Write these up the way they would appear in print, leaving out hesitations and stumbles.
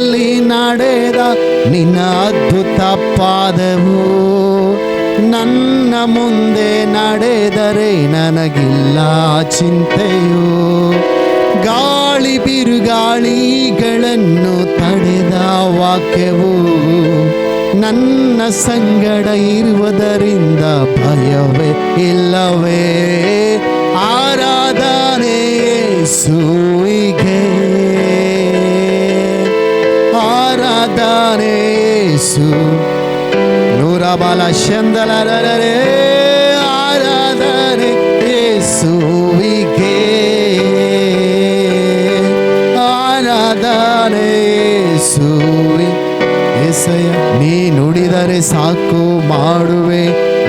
ನಡೆದ ನಿನ್ನ ಅದ್ಭುತ ಪಾದವು ನನ್ನ ಮುಂದೆ ನಡೆದರೆ ನನಗಿಲ್ಲ ಚಿಂತೆಯು. ಗಾಳಿ ಬಿರುಗಾಳಿಗಳನ್ನು ತಡೆದ ವಾಕ್ಯವು ನನ್ನ ಸಂಗಡ ಇರುವುದರಿಂದ ಭಯವೇ ಇಲ್ಲವೇ. ಆರಾಧನೆ ಯೇಸುವಿಗೆ, ಆರಾಧನೆ ಯೇಸು. ನೂರ ಬಾಲ ಶಂದಲರೇ, ಆರಾಧನೆ ಯೇಸುವಿಗೆ, ಆರಾಧನೆ ಯೇಸುವಿ. ಏಸಯ್ಯ ನೀ ನುಡಿದರೆ ಸಾಕು ಮಾಡುವೆ,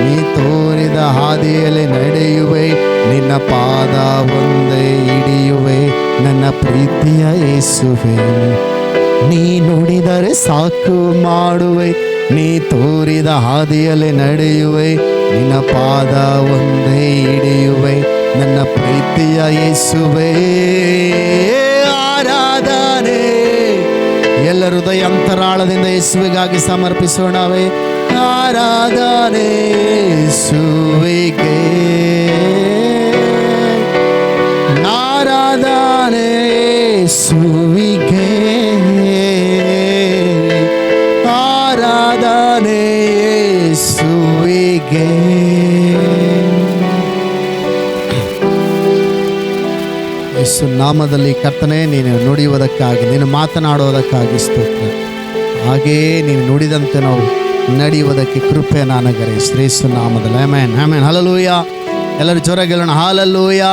ನೀ ತೋರಿದ ಹಾದಿಯಲ್ಲಿ ನಡೆಯುವೆ, ನಿನ್ನ ಪಾದ ಒಂದೇ ಹಿಡಿಯುವೆ ನನ್ನ ಪ್ರೀತಿಯ ಯೇಸುವೆ. ನೀ ನುಡಿದರೆ ಸಾಕು ಮಾಡುವೆ, ನೀ ತೋರಿದ ಹಾದಿಯಲ್ಲಿ ನಡೆಯುವೆ, ನಿನ್ನ ಪಾದ ಒಂದೇ ಹಿಡಿಯುವೆ ನನ್ನ ಪ್ರೀತಿಯ ಯೇಸುವೆ. ಆರಾಧನೆ ಎಲ್ಲ ಹೃದಯ ಅಂತರಾಳದಿಂದ ಯೇಸುವಿಗಾಗಿ ಸಮರ್ಪಿಸೋಣವೇ. ಆರಾಧನೆ ಯೇಸುವಿಗೆ, ಆರಾಧನೆ ಯೇಸುವಿಗೆ, ಆರಾಧನೆ ಯೇಸುವಿಗೆ. ಯೇಸು ನಾಮದಲ್ಲಿ ಕರ್ತನೇ, ನೀನು ನುಡಿಯುವುದಕ್ಕಾಗಿ, ನೀನು ಮಾತನಾಡುವುದಕ್ಕಾಗಿ ಸ್ತೋತ್ರ. ಹಾಗೆಯೇ ನೀನು ನುಡಿದಂತೆ ನಾವು ನಡೆಯುವುದಕ್ಕೆ ಕೃಪೆ ನನಗರೆ ಯೇಸು ನಾಮದಲ್ಲಿ. Amen, amen, hallelujah. ಎಲ್ಲರೂ ಜೋರಾಗಿ ಹೇಳೋಣ, ಹಲ್ಲೆಲೂಯ.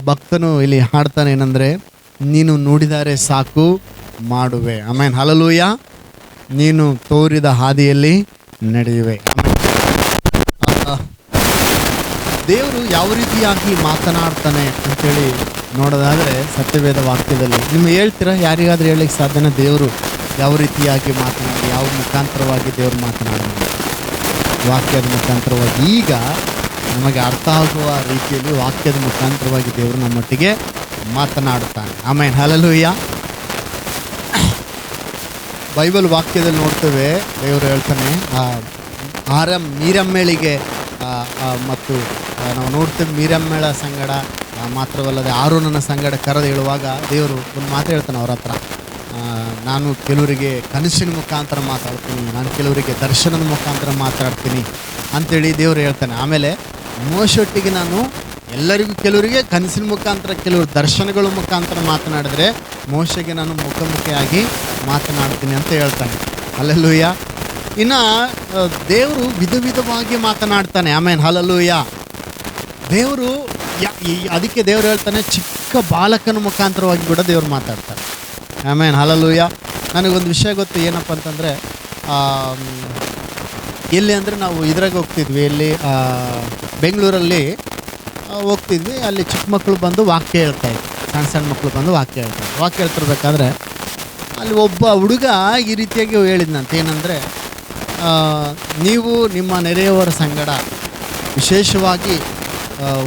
ಭಕ್ತನು ಇಲ್ಲಿ ಹಾಡ್ತಾನೆ ಏನಂದರೆ, ನೀನು ನುಡಿದರೆ ಸಾಕು ಮಾಡುವೆ. Amen, hallelujah. ನೀನು ತೋರಿದ ಹಾದಿಯಲ್ಲಿ ನಡೆಯುವೆ. ದೇವರು ಯಾವ ರೀತಿಯಾಗಿ ಮಾತನಾಡ್ತಾನೆ ಅಂತೇಳಿ ನೋಡೋದಾದರೆ ಸತ್ಯವೇದ ವಾಕ್ಯದಲ್ಲಿ ನಿಮಗೆ ಹೇಳ್ತೀರಾ? ಯಾರಿಗಾದ್ರೂ ಹೇಳಲಿಕ್ಕೆ ಸಾಧ್ಯನ? ದೇವರು ಯಾವ ರೀತಿಯಾಗಿ ಮಾತನಾಡಿ, ಯಾವ ಮುಖಾಂತರವಾಗಿ ದೇವರು ಮಾತನಾಡೋದು? ವಾಕ್ಯದ ಮುಖಾಂತರವಾಗಿ. ಈಗ ನಮಗೆ ಅರ್ಥ ಆಗುವ ರೀತಿಯಲ್ಲಿ ವಾಕ್ಯದ ಮುಖಾಂತರವಾಗಿ ದೇವರು ನಮ್ಮೊಟ್ಟಿಗೆ ಮಾತನಾಡುತ್ತಾನೆ. Amen, hallelujah. ಬೈಬಲ್ ವಾಕ್ಯದಲ್ಲಿ ನೋಡ್ತೇವೆ, ದೇವರು ಹೇಳ್ತಾನೆ ಮೀರಮ್ಮೇಳಿಗೆ ಮತ್ತು ನಾವು ನೋಡ್ತೇವೆ ಮೀರಮ್ಮೇಳ ಸಂಗಡ ಮಾತ್ರವಲ್ಲದೆ ಆರೋನನ ಸಂಗಡ ಕರೆದು ಹೇಳುವಾಗ ದೇವರು ಒಂದು ಮಾತು ಹೇಳ್ತಾನೆ ಅವ್ರ ಹತ್ರ. ನಾನು ಕೆಲವರಿಗೆ ಕನಸಿನ ಮುಖಾಂತರ ಮಾತಾಡ್ತೀನಿ, ನಾನು ಕೆಲವರಿಗೆ ದರ್ಶನದ ಮುಖಾಂತರ ಮಾತಾಡ್ತೀನಿ ಅಂಥೇಳಿ ದೇವರು ಹೇಳ್ತಾನೆ. ಆಮೇಲೆ ಮೋಶೊಟ್ಟಿಗೆ ನಾನು ಎಲ್ಲರಿಗೂ ಕೆಲವರಿಗೆ ಕನಸಿನ ಮುಖಾಂತರ, ಕೆಲವರು ದರ್ಶನಗಳ ಮುಖಾಂತರ ಮಾತನಾಡಿದ್ರೆ ಮೋಶೆಗೆ ನಾನು ಮುಖಾಮುಖಿಯಾಗಿ ಮಾತನಾಡ್ತೀನಿ ಅಂತ ಹೇಳ್ತಾನೆ. ಹಲ್ಲೆಲೂಯ. ಇನ್ನು ದೇವರು ವಿಧ ವಿಧವಾಗಿ ಮಾತನಾಡ್ತಾನೆ. ಆಮೇನ್, ಹಲ್ಲೆಲೂಯ. ದೇವರು ಅದಕ್ಕೆ ದೇವರು ಹೇಳ್ತಾನೆ, ಚಿಕ್ಕ ಬಾಲಕನ ಮುಖಾಂತರವಾಗಿ ಕೂಡ ದೇವರು ಮಾತಾಡ್ತಾರೆ. ಆಮೇನ್, ಹಲ್ಲೆಲೂಯ. ನನಗೊಂದು ವಿಷಯ ಗೊತ್ತು, ಏನಪ್ಪ ಅಂತಂದರೆ, ಎಲ್ಲಿ ಅಂದರೆ ನಾವು ಇದ್ರಾಗ ಹೋಗ್ತಿದ್ವಿ, ಎಲ್ಲಿ ಬೆಂಗಳೂರಲ್ಲಿ ಹೋಗ್ತಿದ್ವಿ. ಅಲ್ಲಿ ಚಿಕ್ಕ ಮಕ್ಕಳು ಬಂದು ವಾಕ್ಯ ಹೇಳ್ತಾಯಿದ್ರು, ಸಣ್ಣ ಸಣ್ಣ ಮಕ್ಕಳು ಬಂದು ವಾಕ್ಯ ಹೇಳ್ತಾರೆ. ವಾಕ್ಯ ಹೇಳ್ತಿರ್ಬೇಕಾದ್ರೆ ಅಲ್ಲಿ ಒಬ್ಬ ಹುಡುಗ ಈ ರೀತಿಯಾಗಿ ಹೇಳಿದ್ನಂತ, ಏನಂದರೆ, ನೀವು ನಿಮ್ಮ ನೆರೆಯವರ ಸಂಗಡ, ವಿಶೇಷವಾಗಿ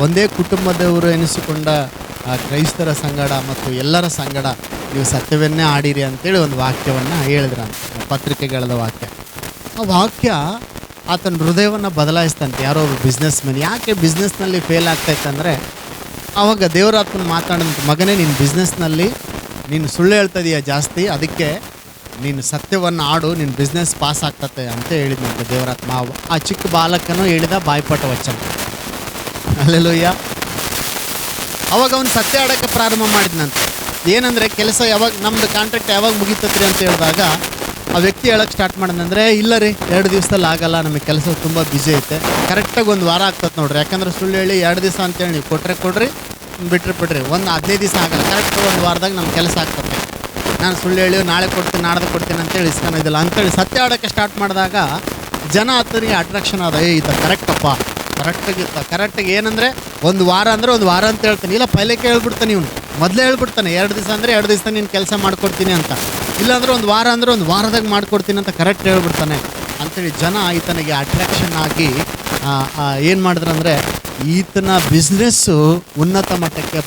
ಒಂದೇ ಕುಟುಂಬದವರು ಎನಿಸಿಕೊಂಡ ಕ್ರೈಸ್ತರ ಸಂಗಡ ಮತ್ತು ಎಲ್ಲರ ಸಂಗಡ ನೀವು ಸತ್ಯವನ್ನೇ ಆಡಿರಿ ಅಂತೇಳಿ ಒಂದು ವಾಕ್ಯವನ್ನು ಹೇಳಿದ್ರಂತ, ಪತ್ರಿಕೆಗಳದ ವಾಕ್ಯ. ಆ ವಾಕ್ಯ ಆತನ ಹೃದಯವನ್ನು ಬದಲಾಯಿಸ್ತಂತೆ. ಯಾರೋ ಒಬ್ಬ ಬಿಸ್ನೆಸ್ ಮ್ಯಾನ್ ಯಾಕೆ ಬಿಸ್ನೆಸ್ನಲ್ಲಿ ಫೇಲ್ ಆಗ್ತಾಯಿತ್ತಂದರೆ, ಆವಾಗ ದೇವರಾತ್ಮನ ಮಾತಾಡೋಂಥ, ಮಗನೇ ನೀನು ಬಿಸ್ನೆಸ್ನಲ್ಲಿ ನೀನು ಸುಳ್ಳು ಹೇಳ್ತಿದೀಯ ಜಾಸ್ತಿ, ಅದಕ್ಕೆ ನೀನು ಸತ್ಯವನ್ನು ಆಡು, ನಿನ್ನ ಬಿಸ್ನೆಸ್ ಪಾಸ್ ಆಗ್ತತೆ ಅಂತ ಹೇಳಿದ್ನಂತೆ ದೇವರಾತ್ಮ. ಆ ಚಿಕ್ಕ ಬಾಲಕನು ಹೇಳಿದ ಬಾಯ್ಪಾಠ ವಚನ. ಹಲ್ಲೆಲೂಯ. ಅವಾಗ ಅವನು ಸತ್ಯ ಆಡೋಕ್ಕೆ ಪ್ರಾರಂಭ ಮಾಡಿದ್ನಂತೆ. ಏನಂದರೆ, ಕೆಲಸ ಯಾವಾಗ ನಮ್ಮದು ಕಾಂಟ್ರಾಕ್ಟ್ ಯಾವಾಗ ಮುಗಿತತ್ರಿ ಅಂತ ಹೇಳಿದಾಗ ಆ ವ್ಯಕ್ತಿ ಹೇಳೋಕ್ಕೆ ಸ್ಟಾರ್ಟ್ ಮಾಡಿದಂದರೆ, ಇಲ್ಲ ರೀ 2 ದಿವಸದಲ್ಲಿ ಆಗಲ್ಲ, ನಮಗೆ ಕೆಲಸ ತುಂಬ ಬ್ಯುಸಿ ಐತೆ, ಕರೆಕ್ಟಾಗಿ 1 ವಾರ ಆಗ್ತದೆ ನೋಡ್ರಿ. ಯಾಕಂದ್ರೆ ಸುಳ್ಳು ಹೇಳಿ 2 ದಿವಸ ಅಂತೇಳಿ ನೀವು ಕೊಡ್ರಿ, ಬಿಟ್ರಿ ಒಂದು 15 ದಿವಸ ಆಗಲ್ಲ, ಕರೆಕ್ಟ್ 1 ವಾರದಾಗ ನಮ್ಮ ಕೆಲಸ ಆಗ್ತದೆ. ನಾನು ಸುಳ್ಳು ಹೇಳಿ ನಾಳೆ ಕೊಡ್ತೀನಿ, ನಾಡ್ದು ಕೊಡ್ತೀನಿ ಅಂತೇಳಿ ಇಸ್ಕೊಂಡಿದ್ದಿಲ್ಲ ಅಂತೇಳಿ ಸತ್ಯ ಆಡೋಕ್ಕೆ ಸ್ಟಾರ್ಟ್ ಮಾಡಿದಾಗ ಜನ ಆತನಿಗೆ ಅಟ್ರಾಕ್ಷನ್ ಆದ. ಈತ ಕರೆಕ್ಟಪ್ಪ, ಕರೆಕ್ಟಾಗಿ ಏನಂದರೆ 1 ವಾರ ಅಂದರೆ 1 ವಾರ ಅಂತ ಹೇಳ್ತಾನೆ. ಇಲ್ಲ, ಪೈಲೇಕೆ ಹೇಳ್ಬಿಡ್ತಾನೆ, ಇವನು ಮೊದಲೇ ಹೇಳ್ಬಿಡ್ತಾನೆ 2 ದಿವಸ ಅಂದರೆ 2 ದಿವಸ ನೀನು ಕೆಲಸ ಮಾಡ್ಕೊಡ್ತೀನಿ ಅಂತ. ಇಲ್ಲಾಂದರೆ 1 ವಾರ ಅಂದರೆ 1 ವಾರದಾಗ ಮಾಡ್ಕೊಡ್ತೀನಿ ಅಂತ ಕರೆಕ್ಟ್ ಹೇಳ್ಬಿಡ್ತಾನೆ ಅಂಥೇಳಿ ಜನ ಈತನಿಗೆ ಅಟ್ರಾಕ್ಷನ್ ಆಗಿ ಏನು ಮಾಡಿದ್ರಂದರೆ, ಈತನ ಬಿಸ್ನೆಸ್ಸು ಉನ್ನತ ಮಟ್ಟಕ್ಕೆ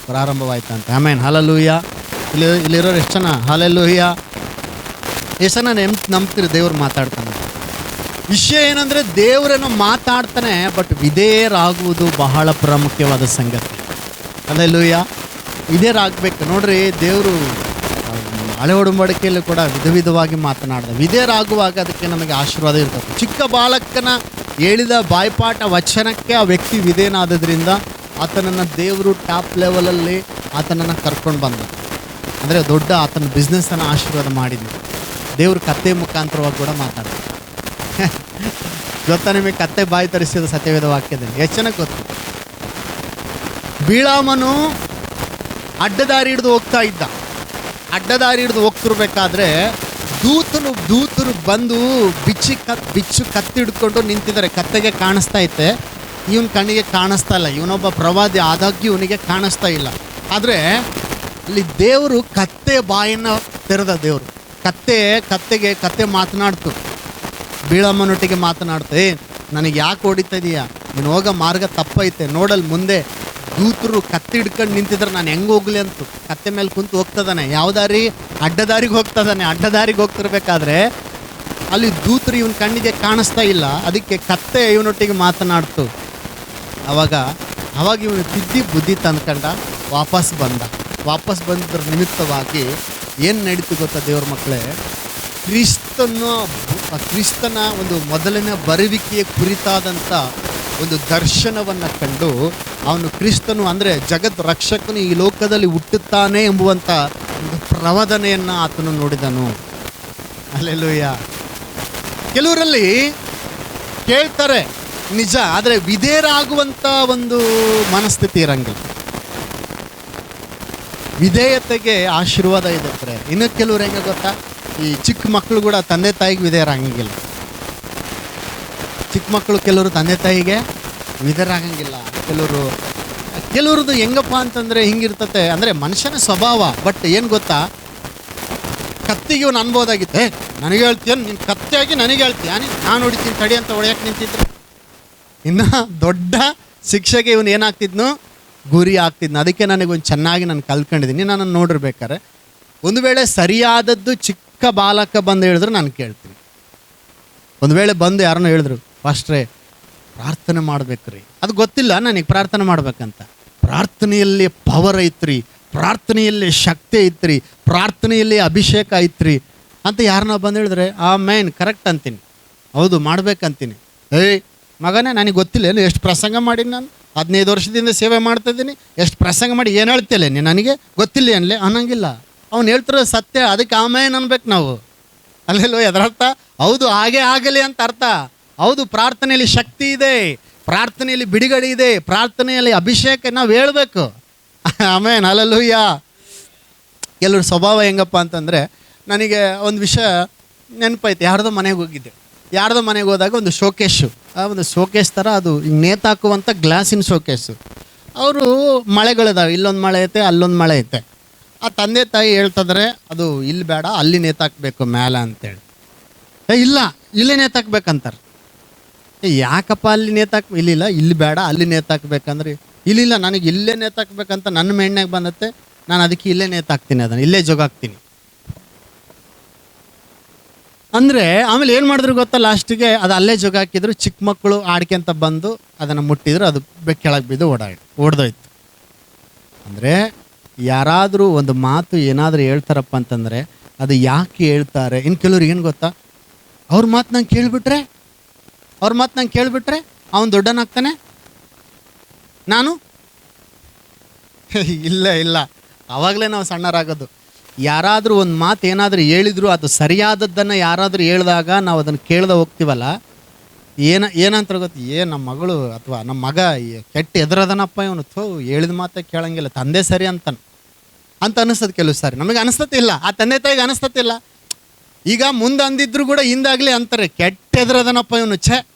ಪ್ರಾರಂಭವಾಯಿತಂತೆ. ಆಮೇನ್, ಹಲ್ಲೆಲೂಯ. ಇಲ್ಲಿರೋರು ಎಷ್ಟು ಜನ ಹಲ್ಲೆಲೂಯಾ, ಎಷ್ಟು ಜನ ನಂಬ್ತೀರಿ ದೇವ್ರು ಮಾತಾಡ್ತಾನೆ? ವಿಷಯ ಏನಂದರೆ ದೇವರನ್ನು ಮಾತಾಡ್ತಾನೆ, ಬಟ್ ವಿಧೇಯರಾಗುವುದು ಬಹಳ ಪ್ರಾಮುಖ್ಯವಾದ ಸಂಗತಿ. ಹಲ್ಲೆಲೂಯಾ, ವಿಧೇಯರಾಗಬೇಕು. ನೋಡ್ರಿ, ದೇವರು ಹಳೆ ಒಡಂಬಡಿಕೆಯಲ್ಲಿ ಕೂಡ ವಿಧವಾಗಿ ಮಾತನಾಡಿದ. ವಿಧೇಯರಾಗುವಾಗ ಅದಕ್ಕೆ ನಮಗೆ ಆಶೀರ್ವಾದ ಇರ್ತದೆ. ಚಿಕ್ಕ ಬಾಲಕನ ಹೇಳಿದ ಬಾಯ್ಪಾಠ ವಚನಕ್ಕೆ ಆ ವ್ಯಕ್ತಿ ವಿಧೇಯನಾದ್ರಿಂದ ಆತನನ್ನು ದೇವರು ಟಾಪ್ ಲೆವೆಲಲ್ಲಿ ಆತನನ್ನು ಕರ್ಕೊಂಡು ಬಂದ. ಅಂದರೆ ದೊಡ್ಡ ಆತನ ಬಿಸ್ನೆಸ್ಸನ್ನು ಆಶೀರ್ವಾದ ಮಾಡಿದ್ವಿ. ದೇವರು ಕತ್ತೆ ಮುಖಾಂತರವಾಗಿ ಕೂಡ ಮಾತಾಡ್ತಾರೆ. ಗೊತ್ತಾ ನಿಮಗೆ? ಕತ್ತೆ ಬಾಯಿ ತರಿಸಿದ ಸತ್ಯವೇದ ವಾಕ್ಯದಲ್ಲಿ ಎಷ್ಟು ಚೆನ್ನಾಗಿ ಗೊತ್ತು. ಬಿಳಾಮನು ಅಡ್ಡದಾರಿ ಹಿಡಿದು ಹೋಗ್ತಾ ಇದ್ದ. ಅಡ್ಡದಾರಿ ಹಿಡಿದು ಹೋಗ್ತಿರ್ಬೇಕಾದ್ರೆ ದೂತರು ಬಂದು ಬಿಚ್ಚು ಕತ್ತಿ ಹಿಡ್ಕೊಂಡು ನಿಂತಿದ್ದಾರೆ. ಕತ್ತೆಗೆ ಕಾಣಿಸ್ತಾ ಐತೆ, ಇವನ ಕಣ್ಣಿಗೆ ಕಾಣಿಸ್ತಾ ಇಲ್ಲ. ಇವನೊಬ್ಬ ಪ್ರವಾದಿ ಆದಾಗ್ಯೂ ಇವನಿಗೆ ಕಾಣಿಸ್ತಾ ಇಲ್ಲ. ಆದರೆ ಅಲ್ಲಿ ದೇವರು ಕತ್ತೆ ಬಾಯನ್ನು ತೆರೆದ. ದೇವರು ಕತ್ತೆ ಮಾತನಾಡ್ತು, ಬೀಳಮ್ಮನೊಟ್ಟಿಗೆ ಮಾತನಾಡ್ತೆ. ನನಗೆ ಯಾಕೆ ಹೊಡಿತಾ ಇದೀಯಾ? ನೀನು ಹೋಗೋ ಮಾರ್ಗ ತಪ್ಪೈತೆ, ನೋಡಲ್ಲಿ ಮುಂದೆ ದೂತರು ಕತ್ತಿ ಹಿಡ್ಕೊಂಡು ನಿಂತಿದ್ರೆ ನಾನು ಹೆಂಗೆ ಹೋಗ್ಲಿ ಅಂತ ಕತ್ತೆ ಮೇಲೆ ಕುಂತು ಹೋಗ್ತದಾನೆ. ಯಾವ ದಾರಿ? ಅಡ್ಡದಾರಿಗೆ ಹೋಗ್ತದಾನೆ. ಅಡ್ಡದಾರಿಗೆ ಹೋಗ್ತಿರ್ಬೇಕಾದ್ರೆ ಅಲ್ಲಿ ದೂತರು ಇವನ ಕಣ್ಣಿಗೆ ಕಾಣಿಸ್ತಾ ಇಲ್ಲ. ಅದಕ್ಕೆ ಕತ್ತೆ ಇವನೊಟ್ಟಿಗೆ ಮಾತನಾಡ್ತು. ಅವಾಗ ಇವನು ತಿದ್ದಿ ಬುದ್ಧಿ ತಂದ್ಕೊಂಡ ವಾಪಸ್ ಬಂದ್ರ ನಿಮಿತ್ತವಾಗಿ ಏನು ನಡೀತು ಗೊತ್ತಾ ದೇವ್ರ ಮಕ್ಕಳೇ? ಕ್ರಿಸ್ತನ ಒಂದು ಮೊದಲನೇ ಬರುವಿಕೆಯ ಕುರಿತಾದಂಥ ಒಂದು ದರ್ಶನವನ್ನು ಕಂಡು ಅವನು ಕ್ರಿಸ್ತನು ಅಂದರೆ ಜಗತ್ ರಕ್ಷಕನು ಈ ಲೋಕದಲ್ಲಿ ಹುಟ್ಟುತ್ತಾನೆ ಎಂಬುವಂಥ ಒಂದು ಪ್ರವಾದನೆಯನ್ನು ಆತನು ನೋಡಿದನು. ಹಲ್ಲೆಲೂಯಾ. ಕೆಲವರಲ್ಲಿ ಕೇಳ್ತಾರೆ ನಿಜ, ಆದರೆ ವಿಧೇಯರಾಗುವಂಥ ಒಂದು ಮನಸ್ಥಿತಿ ಇರಂಗಿಲ್ಲ. ವಿಧೇಯತೆಗೆ ಆಶೀರ್ವಾದ ಇದೆ. ಇನ್ನು ಕೆಲವ್ರು ಹೆಂಗೆ ಗೊತ್ತಾ? ಈ ಚಿಕ್ಕ ಮಕ್ಕಳು ಕೂಡ ತಂದೆ ತಾಯಿಗೆ ವಿಧೇಯರಾಗಂಗಿಲ್ಲ. ಚಿಕ್ಕ ಮಕ್ಕಳು ಕೆಲವರು ತಂದೆ ತಾಯಿಗೆ ವಿಧೇಯರಾಗಂಗಿಲ್ಲ. ಕೆಲವ್ರದ್ದು ಹೆಂಗಪ್ಪ ಅಂತಂದರೆ ಹಿಂಗಿರ್ತತೆ, ಅಂದರೆ ಮನುಷ್ಯನ ಸ್ವಭಾವ. ಬಟ್ ಏನು ಗೊತ್ತಾ, ಕತ್ತಿಗೆ ಇವನು ಅನ್ಬೋದಾಗಿತ್ತೆ. ನನಗೆ ಹೇಳ್ತೀಯ, ನೀನು ಕತ್ತಿಯಾಗಿ ನನಗೆ ಹೇಳ್ತೀಯ, ನಾನು ಹೊಡಿತೀನಿ ತಡಿ ಅಂತ ಹೊಡೆಯಕ್ಕೆ ನಿಂತಿದ್ರು. ಇನ್ನು ದೊಡ್ಡ ಶಿಕ್ಷೆಗೆ ಇವನು ಏನಾಗ್ತಿದ್ನು? ಗುರಿ ಆಗ್ತಿದ್ನು. ಅದಕ್ಕೆ ನನಗೊಂದು ಚೆನ್ನಾಗಿ ನಾನು ಕಲ್ತ್ಕೊಂಡಿದ್ದೀನಿ. ನನ್ನನ್ನು ನೋಡಿರ್ಬೇಕಾರೆ ಒಂದು ವೇಳೆ ಸರಿಯಾದದ್ದು ಚಿಕ್ಕ ಬಾಲಕ ಬಂದು ಹೇಳಿದ್ರು ನಾನು ಕೇಳ್ತೀನಿ. ಒಂದು ವೇಳೆ ಬಂದು ಯಾರನ್ನೋ ಹೇಳಿದ್ರು, ಫಾಸ್ಟ್ರೇ ಪ್ರಾರ್ಥನೆ ಮಾಡ್ಬೇಕ್ರಿ, ಅದು ಗೊತ್ತಿಲ್ಲ ನನಗೆ ಪ್ರಾರ್ಥನೆ ಮಾಡ್ಬೇಕಂತ. ಪ್ರಾರ್ಥನೆಯಲ್ಲಿ ಪವರ್ ಐತ್ರಿ, ಪ್ರಾರ್ಥನೆಯಲ್ಲಿ ಶಕ್ತಿ ಐತ್ರಿ, ಪ್ರಾರ್ಥನೆಯಲ್ಲಿ ಅಭಿಷೇಕ ಐತ್ರಿ ಅಂತ ಯಾರನ್ನ ಬಂದು ಹೇಳಿದ್ರೆ ಆಮೇನ್ ಕರೆಕ್ಟ್ ಅಂತೀನಿ, ಹೌದು ಮಾಡ್ಬೇಕಂತೀನಿ. ಮಗನೇ ನನಗೆ ಗೊತ್ತಿಲ್ಲ, ಏನು ಎಷ್ಟು ಪ್ರಸಂಗ ಮಾಡೀನಿ, ನಾನು 15 ವರ್ಷದಿಂದ ಸೇವೆ ಮಾಡ್ತಾಯಿದ್ದೀನಿ, ಎಷ್ಟು ಪ್ರಸಂಗ ಮಾಡಿ ಏನು ಹೇಳ್ತಿಲ್ಲ ನೀನು, ನನಗೆ ಗೊತ್ತಿಲ್ಲ ಅನ್ಲೇ ಅನ್ನಂಗಿಲ್ಲ. ಅವ್ನು ಹೇಳ್ತಿರೋ ಸತ್ಯ, ಅದಕ್ಕೆ ಆಮೇನ್ ಅನ್ಬೇಕು ನಾವು. ಅಲ್ಲೆಲ್ಲೋ ಅದರರ್ಥ ಹೌದು ಹಾಗೆ ಆಗಲಿ ಅಂತ ಅರ್ಥ. ಹೌದು, ಪ್ರಾರ್ಥನೆಯಲ್ಲಿ ಶಕ್ತಿ ಇದೆ, ಪ್ರಾರ್ಥನೆಯಲ್ಲಿ ಬಿಡುಗಡೆ ಇದೆ, ಪ್ರಾರ್ಥನೆಯಲ್ಲಿ ಅಭಿಷೇಕ ನಾವು ಹೇಳಬೇಕು. ಆಮೇನ್ ಹಲ್ಲೆಲೂಯಾ. ಕೆಲವ್ರ ಸ್ವಭಾವ ಹೆಂಗಪ್ಪ ಅಂತಂದರೆ, ನನಗೆ ಒಂದು ವಿಷಯ ನೆನಪೈತೆ. ಯಾರ್ದೋ ಮನೆಗೆ ಹೋದಾಗ ಒಂದು ಶೋಕೇಶ್ ಥರ, ಅದು ಹಿಂಗೆ ನೇತಾಕುವಂಥ ಗ್ಲಾಸಿನ ಶೋಕೇಸು. ಅವರು ಮಳೆಗಳಿದಾವೆ, ಇಲ್ಲೊಂದು ಮಳೆ ಐತೆ, ಅಲ್ಲೊಂದು ಮಳೆ ಐತೆ. ಆ ತಂದೆ ತಾಯಿ ಹೇಳ್ತಿದ್ರೆ ಅದು ಇಲ್ಲಿ ಬೇಡ, ಅಲ್ಲಿ ನೇತಾಕಬೇಕು ಮೇಲೆ ಅಂತೇಳಿ. ಇಲ್ಲ ಇಲ್ಲೇ ನೇತಾಕ್ಬೇಕಂತಾರೆ. ಯಾಕಪ್ಪ ಅಲ್ಲಿ ಇಲ್ಲ ಇಲ್ಲಿ ಬೇಡ ಅಲ್ಲಿ ನೇತಾಕ್ಬೇಕಂದ್ರೆ, ಇಲ್ಲ ನನಗೆ ಇಲ್ಲೇ ನೇತಾಕ್ಬೇಕಂತ ನನ್ನ ಮೆಣ್ಣೆಗೆ ಬಂದತ್ತೆ, ನಾನು ಅದಕ್ಕೆ ಇಲ್ಲೇ ನೇತಾಕ್ತೀನಿ, ಅದನ್ನು ಇಲ್ಲೇ ಜೋಗಾಕ್ತೀನಿ ಅಂದರೆ. ಆಮೇಲೆ ಏನು ಮಾಡಿದ್ರು ಗೊತ್ತಾ, ಲಾಸ್ಟಿಗೆ ಅದು ಅಲ್ಲೇ ಜೋಗಾಕಿದ್ರು. ಚಿಕ್ಕ ಮಕ್ಕಳು ಆಡ್ಕೊಂತ ಬಂದು ಅದನ್ನು ಮುಟ್ಟಿದ್ರು, ಅದು ಕೆಳಗೆ ಬಿದ್ದು ಓಡ್ದೋಯ್ತು. ಅಂದರೆ ಯಾರಾದರೂ ಒಂದು ಮಾತು ಏನಾದರೂ ಹೇಳ್ತಾರಪ್ಪ ಅಂತಂದರೆ ಅದು ಯಾಕೆ ಹೇಳ್ತಾರೆ. ಇನ್ನು ಕೆಲವ್ರಿಗೆ ಏನು ಗೊತ್ತಾ, ಅವ್ರ ಮಾತು ನಂಗೆ ಕೇಳಿಬಿಟ್ರೆ ಅವನು ದೊಡ್ಡನಾಗ್ತಾನೆ, ನಾನು ಇಲ್ಲ ಆವಾಗಲೇ ನಾವು ಸಣ್ಣರಾಗೋದು. ಯಾರಾದರೂ ಒಂದು ಮಾತು ಏನಾದರೂ ಹೇಳಿದ್ರು, ಅದು ಸರಿಯಾದದ್ದನ್ನು ಯಾರಾದರೂ ಹೇಳಿದಾಗ ನಾವು ಅದನ್ನು ಕೇಳ್ದೆ ಹೋಗ್ತೀವಲ್ಲ, ಏನಂತ ಗೊತ್ತು, ನಮ್ಮ ಮಗಳು ಅಥವಾ ನಮ್ಮ ಮಗ ಕೆಟ್ಟ ಎದುರದನಪ್ಪ ಇವನು, ಹೇಳಿದ ಮಾತೇ ಕೇಳಂಗಿಲ್ಲ, ತಂದೆ ಸರಿ ಅಂತ ಅನಿಸ್ತದೆ. ಕೆಲವು ಸಾರಿ ನಮಗೆ ಅನಿಸ್ತತೆ ಇಲ್ಲ, ಆ ತಂದೆ ತಾಯಿಗೆ ಅನಿಸ್ತತಿಲ್ಲ. ಈಗ ಮುಂದೆ ಅಂದಿದ್ರು ಕೂಡ ಹಿಂದಾಗಲಿ ಅಂತಾರೆ, ಕೆಟ್ಟ ಎದುರದನಪ್ಪ ಇವನು,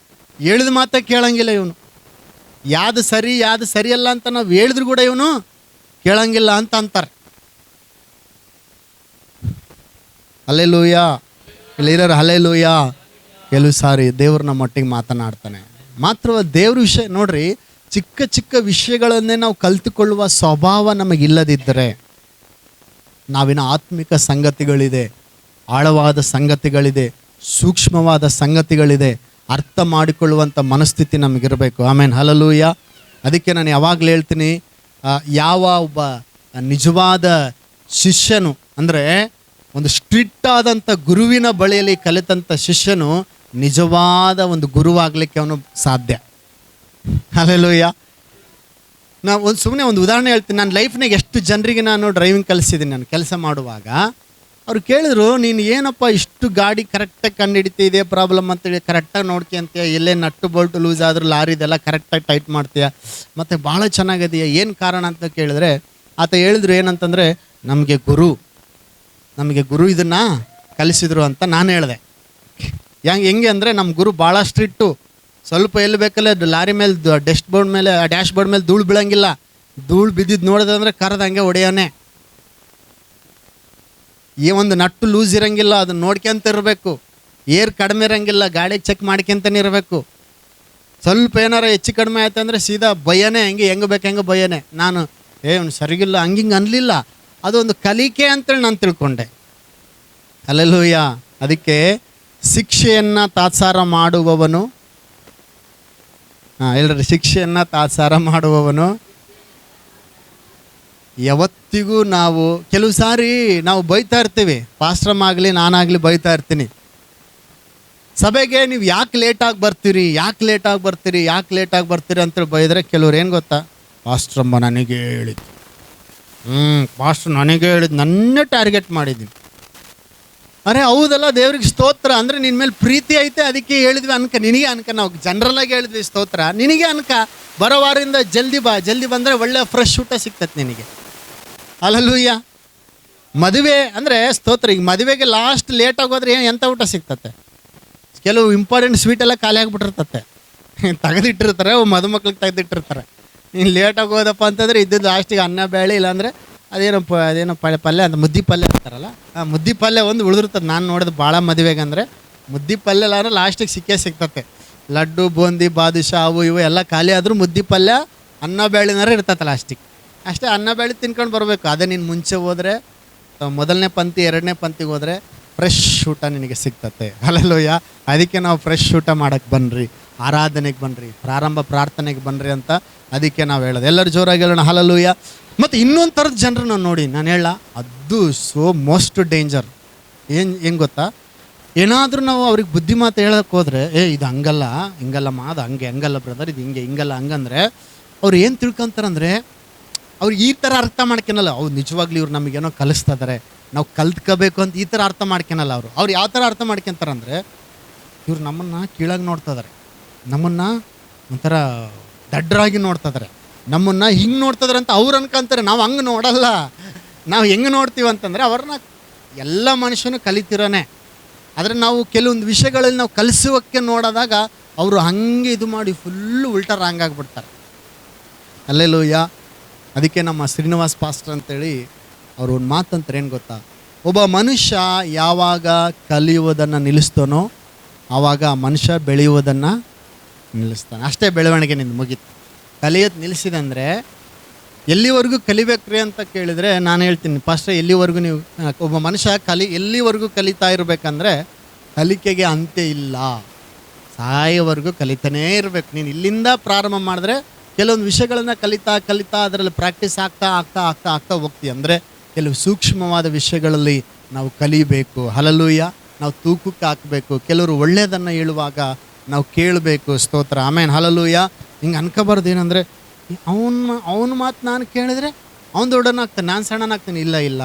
ಹೇಳಿದ ಮಾತೇ ಕೇಳಂಗಿಲ್ಲ ಇವನು, ಯಾವುದು ಸರಿಯಲ್ಲ ಅಂತ ನಾವು ಹೇಳಿದ್ರು ಕೂಡ ಇವನು ಕೇಳಂಗಿಲ್ಲ ಅಂತ ಅಂತಾರೆ. ಹಲ್ಲೆಲೂಯಾ. ಇಲ್ಲಿರೋರು ಹಲ್ಲೆಲೂಯಾ. ಕೆಲವು ಸಾರಿ ದೇವ್ರು ನಮ್ಮ ಒಟ್ಟಿಗೆ ಮಾತನಾಡ್ತಾನೆ. ಮಾತ್ರ ದೇವ್ರ ವಿಷಯ ನೋಡ್ರಿ, ಚಿಕ್ಕ ಚಿಕ್ಕ ವಿಷಯಗಳನ್ನೇ ನಾವು ಕಲ್ತುಕೊಳ್ಳುವ ಸ್ವಭಾವ ನಮಗಿಲ್ಲದಿದ್ದರೆ, ನಾವಿನ ಆತ್ಮಿಕ ಸಂಗತಿಗಳಿದೆ, ಆಳವಾದ ಸಂಗತಿಗಳಿದೆ, ಸೂಕ್ಷ್ಮವಾದ ಸಂಗತಿಗಳಿದೆ, ಅರ್ಥ ಮಾಡಿಕೊಳ್ಳುವಂಥ ಮನಸ್ಥಿತಿ ನಮಗಿರಬೇಕು. ಆಮೇಲೆ ಹಲ್ಲೆಲೂಯ. ಅದಕ್ಕೆ ನಾನು ಯಾವಾಗಲೂ ಹೇಳ್ತೀನಿ, ಯಾವ ಒಬ್ಬ ನಿಜವಾದ ಶಿಷ್ಯನು ಅಂದರೆ ಒಂದು ಸ್ಟ್ರಿಕ್ಟ್ ಆದಂಥ ಗುರುವಿನ ಬಳಿಯಲ್ಲಿ ಕಲಿತಂಥ ಶಿಷ್ಯನು ನಿಜವಾದ ಒಂದು ಗುರುವಾಗಲಿಕ್ಕೆ ಅವನು ಸಾಧ್ಯ. ಹಲ್ಲೆಲೂಯ. ನಾನು ಸುಮ್ಮನೆ ಒಂದು ಉದಾಹರಣೆ ಹೇಳ್ತೀನಿ. ನನ್ನ ಲೈಫ್ನಾಗ ಎಷ್ಟು ಜನರಿಗೆ ನಾನು ಡ್ರೈವಿಂಗ್ ಕಲಿಸಿದ್ದೀನಿ. ನಾನು ಕೆಲಸ ಮಾಡುವಾಗ ಅವ್ರು ಕೇಳಿದ್ರು, ನೀನು ಏನಪ್ಪ ಇಷ್ಟು ಗಾಡಿ ಕರೆಕ್ಟಾಗಿ ಕಂಡುಹಿಡಿತೀಯ, ಇದೇ ಪ್ರಾಬ್ಲಮ್ ಅಂತೇಳಿ ಕರೆಕ್ಟಾಗಿ ನೋಡ್ಕೊಂತೀಯ, ಎಲ್ಲೇ ನಟ್ಟು ಬೋಲ್ಟು ಲೂಸ್ ಆದರೂ ಲಾರಿದೆಲ್ಲ ಕರೆಕ್ಟಾಗಿ ಟೈಟ್ ಮಾಡ್ತೀಯ, ಮತ್ತು ಭಾಳ ಚೆನ್ನಾಗಿದೆಯಾ, ಏನು ಕಾರಣ ಅಂತ ಕೇಳಿದ್ರೆ ಆತ ಹೇಳಿದ್ರು ಏನಂತಂದರೆ, ನಮಗೆ ಗುರು ಇದನ್ನು ಕಲಿಸಿದ್ರು ಅಂತ ನಾನು ಹೇಳಿದೆ. ಹೆಂಗೆ ಅಂದರೆ ನಮ್ಮ ಗುರು ಭಾಳ ಸ್ಟ್ರಿಕ್ಟು. ಸ್ವಲ್ಪ ಎಲ್ಲಿ ಬೇಕಲ್ಲೇ ಲಾರಿ ಮೇಲೆ ಡ್ಯಾಶ್ ಬೋರ್ಡ್ ಮೇಲೆ ಧೂಳು ಬೀಳಂಗಿಲ್ಲ. ಧೂಳು ಬಿದ್ದಿದ್ದು ನೋಡಿದಂದ್ರೆ ಕರೆದಂಗೆ ಹೊಡೆಯೋನೆ. ಈ ಒಂದು ನಟ್ಟು ಲೂಸ್ ಇರೋಂಗಿಲ್ಲ, ಅದನ್ನ ನೋಡ್ಕೊಂತ ಇರಬೇಕು. ಏರ್ ಕಡಿಮೆ ಇರೋಂಗಿಲ್ಲ, ಗಾಡಿಗೆ ಚೆಕ್ ಮಾಡ್ಕೊಂತಾನೆ ಇರಬೇಕು. ಸ್ವಲ್ಪ ಏನಾರ ಹೆಚ್ಚು ಕಡಿಮೆ ಆಯ್ತು ಅಂದರೆ ಸೀದಾ ಭಯನೇ, ಹೆಂಗೆ ಬೇಕು ಹೆಂಗೆ ಭಯನೇ. ನಾನು ಅವ್ನು ಸರಿಗಿಲ್ಲ ಹಂಗಿಂಗೆ ಅನ್ನಲಿಲ್ಲ, ಅದೊಂದು ಕಲಿಕೆ ಅಂತೇಳಿ ನಾನು ತಿಳ್ಕೊಂಡೆ. ಹಲ್ಲೆಲೂಯ. ಅದಕ್ಕೆ ಶಿಕ್ಷೆಯನ್ನು ತಾತ್ಸಾರ ಮಾಡುವವನು, ಎಲ್ಲರೂ ಶಿಕ್ಷೆಯನ್ನು ತಾತ್ಸಾರ ಮಾಡುವವನು ಯಾವತ್ತಿಗೂ ನಾವು ಕೆಲವು ಸಾರಿ ನಾವು ಬೈತಾ ಇರ್ತೀವಿ. ಪಾಸ್ಟ್ರಮ್ಮಾಗಲಿ ನಾನಾಗಲಿ ಬೈತಾ ಇರ್ತೀನಿ, ಸಭೆಗೆ ನೀವು ಯಾಕೆ ಲೇಟಾಗಿ ಬರ್ತೀರಿ ಅಂತೇಳಿ ಬೈದರೆ ಕೆಲವ್ರು ಏನು ಗೊತ್ತಾ, ಪಾಸ್ಟ್ರಮ್ಮ ನನಗೆ ಹೇಳಿದ್ದು, ಪಾಸ್ಟ್ರ್ ನನಗೆ ಹೇಳಿದ್ದು, ನನ್ನೇ ಟಾರ್ಗೆಟ್ ಮಾಡಿದ್ದೀನಿ. ಅರೆ ಹೌದಲ್ಲ, ದೇವ್ರಿಗೆ ಸ್ತೋತ್ರ. ಅಂದರೆ ನಿನ್ನ ಮೇಲೆ ಪ್ರೀತಿ ಐತೆ ಅದಕ್ಕೆ ಹೇಳಿದ್ವಿ ನಿನಗೆ ಅನ್ಕ. ನಾವು ಜನರಲ್ಲಾಗಿ ಹೇಳಿದ್ವಿ ಸ್ತೋತ್ರ, ನಿನಗೆ ಅನ್ಕ. ಬರೋ ವಾರದಿಂದ ಜಲ್ದಿ ಬಂದರೆ ಒಳ್ಳೆ ಫ್ರೆಶ್ ಊಟ ಸಿಗ್ತದೆ ನಿನಗೆ. ಹಲ್ಲೆಲೂಯ. ಮದುವೆ ಅಂದರೆ ಸ್ತೋತ್ರ. ಈಗ ಮದುವೆಗೆ ಲಾಸ್ಟ್ ಲೇಟಾಗಿ ಹೋದ್ರೆ ಎಂಥ ಊಟ ಸಿಗ್ತತೆ? ಕೆಲವು ಇಂಪಾರ್ಟೆಂಟ್ ಸ್ವೀಟೆಲ್ಲ ಖಾಲಿ ಆಗಿಬಿಟ್ಟಿರ್ತತೆ, ತೆಗೆದಿಟ್ಟಿರ್ತಾರೆ, ಮದುಮಕ್ಳಿಗೆ ತೆಗೆದಿಟ್ಟಿರ್ತಾರೆ. ನೀನು ಲೇಟಾಗಿ ಹೋದಪ್ಪ ಅಂತಂದರೆ ಇದ್ದದ್ದು ಲಾಸ್ಟಿಗೆ ಅನ್ನ ಬೇಳೆ, ಇಲ್ಲಾಂದರೆ ಅದೇನೋ ಪಲ್ಯ ಅಂತ ಮುದ್ದೆ ಪಲ್ಯ ಅಂತಾರಲ್ಲ, ಆ ಮುದ್ದೆ ಪಲ್ಯ ಒಂದು ಉಳಿದಿರ್ತದೆ. ನಾನು ನೋಡೋದು ಭಾಳ ಮದುವೆಗೆ ಅಂದರೆ ಮುದ್ದೆ ಪಲ್ಯ ಇಲ್ಲಾಂದ್ರೆ ಲಾಸ್ಟಿಗೆ ಸಿಗ್ತತೆ. ಲಡ್ಡು ಬೂಂದಿ ಬಾದುಷಾ ಅವು ಇವು ಎಲ್ಲ ಖಾಲಿ ಆದರೂ ಮುದ್ದೆ ಪಲ್ಯ ಅನ್ನ ಬೇಳೆನಾರ ಇರ್ತತೆ ಲಾಸ್ಟಿಗೆ. ಅಷ್ಟೇ, ಅನ್ನ ಬೇಳೆ ತಿನ್ಕೊಂಡು ಬರಬೇಕು. ಅದೇ ನೀನು ಮುಂಚೆ ಹೋದರೆ, ಮೊದಲನೇ ಪಂಕ್ತಿ ಎರಡನೇ ಪಂಕ್ತಿಗೆ ಹೋದರೆ ಫ್ರೆಶ್ ಊಟ ನಿನಗೆ ಸಿಗ್ತತೆ. ಹಲ್ಲೆಲೂಯ. ಅದಕ್ಕೆ ನಾವು ಫ್ರೆಶ್ ಊಟ ಮಾಡೋಕ್ಕೆ ಬನ್ನಿರಿ, ಆರಾಧನೆಗೆ ಬನ್ನಿರಿ, ಪ್ರಾರ್ಥನೆಗೆ ಬನ್ನಿರಿ ಅಂತ ಅದಕ್ಕೆ ನಾವು ಹೇಳೋದು. ಎಲ್ಲರೂ ಜೋರಾಗಿ ಹೇಳೋಣ ಹಲ್ಲೆಲೂಯ. ಮತ್ತು ಇನ್ನೊಂದು ಥರದ ಜನರನ್ನ ನೋಡಿ ನಾನು ಹೇಳ, ಅದು ಮೋಸ್ಟ್ ಡೇಂಜರ್. ಏನು ಗೊತ್ತಾ, ಏನಾದರೂ ನಾವು ಅವ್ರಿಗೆ ಬುದ್ಧಿ ಮಾತು ಹೇಳೋಕ್ಕೆ ಹೋದರೆ, ಇದು ಹಂಗಲ್ಲ ಹಿಂಗಲ್ಲಮ್ಮ, ಅದು ಹಂಗಲ್ಲ ಬ್ರದರ್, ಇದು ಹಿಂಗಲ್ಲ ಹಂಗಂದರೆ ಅವ್ರು ಏನು ತಿಳ್ಕೊತಾರಂದರೆ, ಅವ್ರು ಈ ಥರ ಅರ್ಥ ಮಾಡ್ಕೊಳಲ್ಲ. ಅವ್ರು ನಿಜವಾಗ್ಲೂ ಇವ್ರು ನಮಗೇನೋ ಕಲಿಸ್ತಾ ಇದ್ದಾರೆ, ನಾವು ಕಲ್ತ್ಕೋಬೇಕು ಅಂತ ಈ ಥರ ಅರ್ಥ ಮಾಡ್ಕೊಳಲ್ಲ. ಅವ್ರು ಯಾವ ಥರ ಅರ್ಥ ಮಾಡ್ಕೊತಾರಂದರೆ, ಇವ್ರು ನಮ್ಮನ್ನು ಕೀಳಾಗಿ ನೋಡ್ತಾ ಇದ್ದಾರೆ, ನಮ್ಮನ್ನು ಒಂಥರ ದಡ್ಡರಾಗಿ ನೋಡ್ತಾ ಇದ್ದಾರೆ, ನಮ್ಮನ್ನು ಹಿಂಗೆ ನೋಡ್ತಿದಾರೆ ಅಂತ ಅವ್ರು ಅನ್ಕೊಂತಾರೆ. ನಾವು ಹಂಗೆ ನೋಡಲ್ಲ. ನಾವು ಹೆಂಗೆ ನೋಡ್ತೀವಿ ಅಂತಂದರೆ, ಅವ್ರನ್ನ ಎಲ್ಲ ಮನುಷ್ಯನು ಕಲಿತಿರೋನೆ. ಆದರೆ ನಾವು ಕೆಲವೊಂದು ವಿಷಯಗಳಲ್ಲಿ ನಾವು ಕಲಿಸೋಕ್ಕೆ ನೋಡಿದಾಗ ಅವರು ಹಾಗೆ ಇದು ಮಾಡಿ ಫುಲ್ಲು ಉಲ್ಟಾ ರಾಂಗ್ ಆಗಿಬಿಡ್ತಾರೆ. ಹಲ್ಲೆಲೂಯ. ಅದಕ್ಕೆ ನಮ್ಮ ಶ್ರೀನಿವಾಸ್ ಪಾಸ್ಟರ್ ಅಂತೇಳಿ ಅವರು ಒಂದು ಮಾತಂತಾರೆ, ಏನು ಗೊತ್ತಾ, ಒಬ್ಬ ಮನುಷ್ಯ ಯಾವಾಗ ಕಲಿಯುವುದನ್ನು ನಿಲ್ಲಿಸ್ತಾನೋ ಆವಾಗ ಆ ಮನುಷ್ಯ ಬೆಳೆಯುವುದನ್ನು ನಿಲ್ಲಿಸ್ತಾನೆ. ಅಷ್ಟೇ ಬೆಳವಣಿಗೆ ನಿಂದು ಮುಗೀತು. ಕಲಿಯೋದು ನಿಲ್ಲಿಸಿದೆ ಅಂದರೆ ಎಲ್ಲಿವರೆಗೂ ಕಲಿಬೇಕ್ರಿ ಅಂತ ಕೇಳಿದರೆ ನಾನು ಹೇಳ್ತೀನಿ, ಪಾಸ್ಟರ್ ಎಲ್ಲಿವರೆಗೂ ನೀವು ಒಬ್ಬ ಮನುಷ್ಯ ಎಲ್ಲಿವರೆಗೂ ಕಲಿತಾ ಇರಬೇಕಂದ್ರೆ ಕಲಿಕೆಗೆ ಅಂತ್ಯ ಇಲ್ಲ, ಸಾಯೋವರೆಗೂ ಕಲಿತಾನೇ ಇರಬೇಕು. ನೀನು ಇಲ್ಲಿಂದ ಪ್ರಾರಂಭ ಮಾಡಿದ್ರೆ ಕೆಲವೊಂದು ವಿಷಯಗಳನ್ನು ಕಲಿತಾ ಅದರಲ್ಲಿ ಪ್ರಾಕ್ಟೀಸ್ ಆಗ್ತಾ ಹೋಗ್ತೀವಿ. ಅಂದರೆ ಕೆಲವು ಸೂಕ್ಷ್ಮವಾದ ವಿಷಯಗಳಲ್ಲಿ ನಾವು ಕಲಿಬೇಕು. ಹಲ್ಲೆಲೂಯ. ನಾವು ತೂಕಕ್ಕೆ ಹಾಕಬೇಕು. ಕೆಲವರು ಒಳ್ಳೆಯದನ್ನು ಹೇಳುವಾಗ ನಾವು ಕೇಳಬೇಕು. ಸ್ತೋತ್ರ. ಆಮೇಲೆ ಹಲ್ಲೆಲೂಯ. ಹಿಂಗೆ ಅನ್ಕೋಬಾರ್ದು ಏನಂದರೆ, ಅವನ ಮಾತು ನಾನು ಕೇಳಿದ್ರೆ ಅವ್ನು ದೊಡ್ಡನಾಗ್ತಾನೆ, ನಾನು ಸಣ್ಣನಾಗ್ತಾನೆ. ಇಲ್ಲ,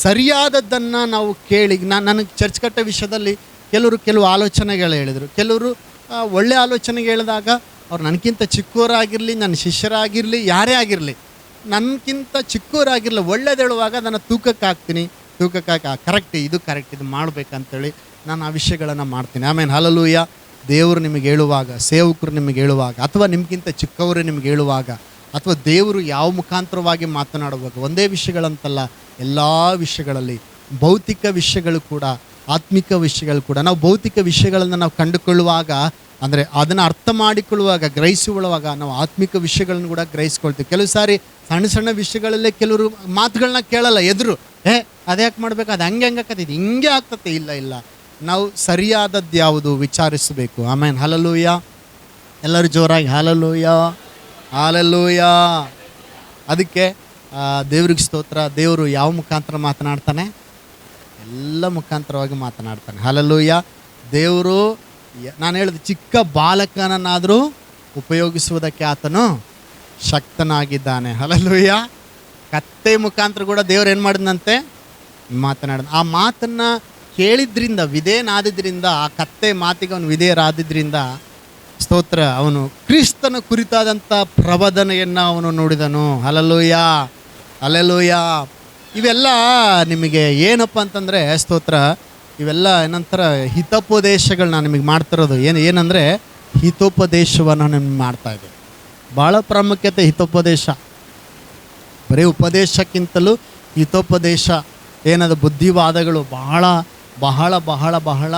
ಸರಿಯಾದದ್ದನ್ನು ನಾವು ಕೇಳಿ. ನನಗೆ ಚರ್ಚ್ ಕಟ್ಟೋ ವಿಷಯದಲ್ಲಿ ಕೆಲವು ಆಲೋಚನೆಗಳು ಹೇಳಿದರು. ಕೆಲವರು ಒಳ್ಳೆ ಆಲೋಚನೆಗೆ ಹೇಳಿದಾಗ ಅವ್ರು ನನಗಿಂತ ಚಿಕ್ಕವರಾಗಿರಲಿ, ನನ್ನ ಶಿಷ್ಯರಾಗಿರಲಿ, ಯಾರೇ ಆಗಿರಲಿ, ನನಗಿಂತ ಚಿಕ್ಕವರಾಗಿರಲಿ, ಒಳ್ಳೇದು ಹೇಳುವಾಗ ನಾನು ತೂಕಕ್ಕೆ ಹಾಕ್ತೀನಿ. ಕರೆಕ್ಟ್, ಇದು ಮಾಡಬೇಕಂತೇಳಿ ನಾನು ಆ ವಿಷಯಗಳನ್ನು ಮಾಡ್ತೀನಿ. ಆಮೇಲೆ ಹಲ್ಲೆಲೂಯ. ದೇವರು ನಿಮಗೆ ಹೇಳುವಾಗ, ಸೇವಕರು ನಿಮಗೆ ಹೇಳುವಾಗ, ಅಥವಾ ನಿಮಗಿಂತ ಚಿಕ್ಕವರು ನಿಮಗೆ ಹೇಳುವಾಗ, ಅಥವಾ ದೇವರು ಯಾವ ಮುಖಾಂತರವಾಗಿ ಮಾತನಾಡುವಾಗ, ಒಂದೇ ವಿಷಯಗಳಂತಲ್ಲ, ಎಲ್ಲ ವಿಷಯಗಳಲ್ಲಿ, ಭೌತಿಕ ವಿಷಯಗಳು ಕೂಡ, ಆತ್ಮಿಕ ವಿಷಯಗಳು ಕೂಡ, ನಾವು ಭೌತಿಕ ವಿಷಯಗಳನ್ನು ನಾವು ಕಂಡುಕೊಳ್ಳುವಾಗ ಅಂದರೆ ಅದನ್ನು ಅರ್ಥ ಮಾಡಿಕೊಳ್ಳುವಾಗ, ಗ್ರಹಿಸಿಕೊಳ್ಳುವಾಗ ನಾವು ಆತ್ಮಿಕ ವಿಷಯಗಳನ್ನು ಕೂಡ ಗ್ರಹಿಸ್ಕೊಳ್ತೀವಿ. ಕೆಲವು ಸಾರಿ ಸಣ್ಣ ಸಣ್ಣ ವಿಷಯಗಳಲ್ಲೇ ಕೆಲವರು ಮಾತುಗಳನ್ನ ಕೇಳಲ್ಲ, ಎದುರು ಅದ್ಯಾಕೆ ಮಾಡ್ಬೇಕು, ಅದು ಹಂಗೆ ಹಂಗಾಕತ್ತಿದ್ದು ಹಿಂಗೆ ಆಗ್ತತೆ. ಇಲ್ಲ ಇಲ್ಲ, ನಾವು ಸರಿಯಾದದ್ದು ಯಾವುದು ವಿಚಾರಿಸಬೇಕು. ಆಮೇನ್. ಹಲ್ಲೆಲೂಯ. ಎಲ್ಲರೂ ಜೋರಾಗಿ ಹಲ್ಲೆಲೂಯ ಹಲ್ಲೆಲೂಯ. ಅದಕ್ಕೆ ದೇವ್ರಿಗೆ ಸ್ತೋತ್ರ. ದೇವರು ಯಾವ ಮುಖಾಂತರ ಮಾತನಾಡ್ತಾನೆ? ಎಲ್ಲ ಮುಖಾಂತರವಾಗಿ ಮಾತನಾಡ್ತಾನೆ. ಹಲ್ಲೆಲೂಯ. ದೇವರು ನಾನು ಹೇಳಿದ ಚಿಕ್ಕ ಬಾಲಕನನ್ನಾದರೂ ಉಪಯೋಗಿಸುವುದಕ್ಕೆ ಆತನು ಶಕ್ತನಾಗಿದ್ದಾನೆ. ಹಲ್ಲೆಲೂಯ. ಕತ್ತೆ ಮುಖಾಂತರ ಕೂಡ ದೇವ್ರು ಏನು ಮಾಡಿದಂತೆ? ಮಾತನಾಡಿದ. ಆ ಮಾತನ್ನು ಕೇಳಿದ್ರಿಂದ, ವಿಧೇಯನಾದಿದ್ರಿಂದ, ಆ ಕತ್ತೆ ಮಾತಿಗೆ ಅವನು ವಿಧೇಯರಾದಿದ್ರಿಂದ, ಸ್ತೋತ್ರ, ಅವನು ಕ್ರಿಸ್ತನ ಕುರಿತಾದಂಥ ಪ್ರಬೋಧನೆಯನ್ನು ಅವನು ನೋಡಿದನು. Hallelujah hallelujah. ಇವೆಲ್ಲ ನಿಮಗೆ ಏನಪ್ಪ ಅಂತಂದರೆ, ಸ್ತೋತ್ರ, ಇವೆಲ್ಲ ಏನಂತರ ಹಿತೋಪದೇಶಗಳು ನಾನು ನಿಮಗೆ ಮಾಡ್ತಿರೋದು. ಏನಂದರೆ ಹಿತೋಪದೇಶವನ್ನು ನಿಮ್ಗೆ ಮಾಡ್ತಾಯಿದ್ದೆ. ಭಾಳ ಪ್ರಾಮುಖ್ಯತೆ ಹಿತೋಪದೇಶ. ಬರೀ ಉಪದೇಶಕ್ಕಿಂತಲೂ ಹಿತೋಪದೇಶ ಏನದು ಬುದ್ಧಿವಾದಗಳು ಬಹಳ ಬಹಳ ಬಹಳ ಬಹಳ